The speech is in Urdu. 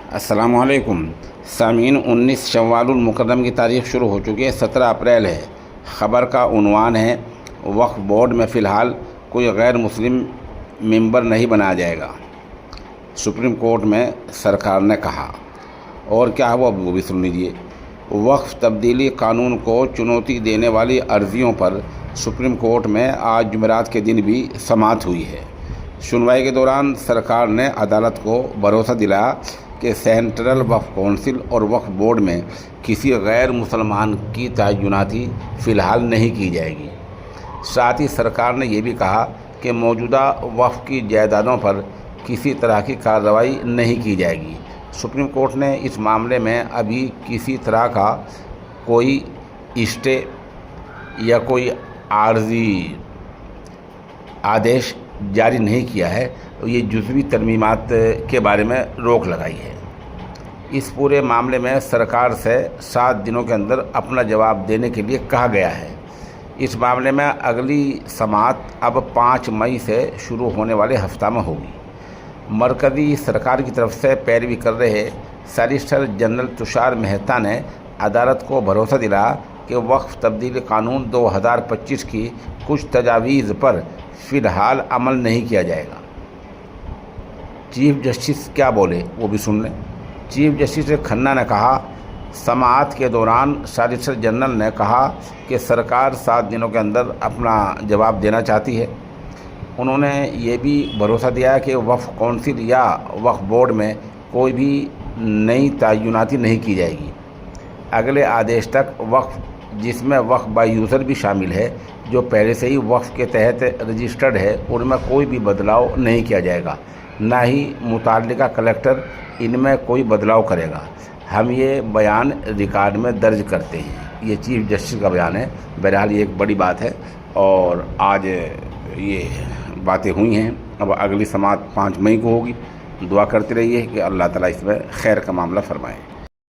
السلام علیکم سامعین، 19 شوال المکرم کی تاریخ شروع ہو چکی ہے، 17 اپریل ہے۔ خبر کا عنوان ہے وقف بورڈ میں فی الحال کوئی غیر مسلم ممبر نہیں بنایا جائے گا، سپریم کورٹ میں سرکار نے کہا۔ اور کیا ہوا وہ بھی سن لیجیے۔ وقف تبدیلی قانون کو چنوتی دینے والی عرضیوں پر سپریم کورٹ میں آج جمعرات کے دن بھی سماعت ہوئی ہے۔ سنوائی کے دوران سرکار نے عدالت کو بھروسہ دلایا کہ سینٹرل وقف کونسل اور وقف بورڈ میں کسی غیر مسلمان کی تعیناتی فی الحال نہیں کی جائے گی۔ ساتھ ہی سرکار نے یہ بھی کہا کہ موجودہ وقف کی جائیدادوں پر کسی طرح کی کارروائی نہیں کی جائے گی۔ سپریم کورٹ نے اس معاملے میں ابھی کسی طرح کا کوئی اسٹے یا کوئی عارضی آدیش جاری نہیں کیا ہے، یہ جزوی ترمیمات کے بارے میں روک لگائی ہے۔ اس پورے معاملے میں سرکار سے 7 دنوں کے اندر اپنا جواب دینے کے لیے کہا گیا ہے۔ اس معاملے میں اگلی سماعت اب 5 مئی سے شروع ہونے والے ہفتہ میں ہوگی۔ مرکزی سرکار کی طرف سے پیروی کر رہے سالیسیٹر جنرل تشار مہتا نے عدالت کو بھروسہ دلایا کہ وقف تبدیلی قانون 2025 کی کچھ تجاویز پر فی الحال عمل نہیں کیا جائے گا۔ چیف جسٹس کیا بولے وہ بھی سن لیں۔ چیف جسٹس کھنہ نے کہا، سماعت کے دوران سالیسیٹر جنرل نے کہا کہ سرکار 7 دنوں کے اندر اپنا جواب دینا چاہتی ہے۔ انہوں نے یہ بھی بھروسہ دیا کہ وقف کونسل یا وقف بورڈ میں کوئی بھی نئی تعیناتی نہیں کی جائے گی۔ اگلے آدیش تک وقف، جس میں وقف بائی یوزر بھی شامل ہے جو پہلے سے ہی وقف کے تحت رجسٹرڈ ہے، ان میں کوئی بھی بدلاؤ نہیں کیا جائے گا، نہ ہی متعلقہ کلیکٹر ان میں کوئی بدلاؤ کرے گا۔ ہم یہ بیان ریکارڈ میں درج کرتے ہیں۔ یہ چیف جسٹس کا بیان ہے۔ بہرحال یہ ایک بڑی بات ہے اور آج یہ باتیں ہوئی ہیں۔ اب اگلی سماعت 5 مئی کو ہوگی۔ دعا کرتے رہیے کہ اللہ تعالیٰ اس میں خیر کا معاملہ فرمائے۔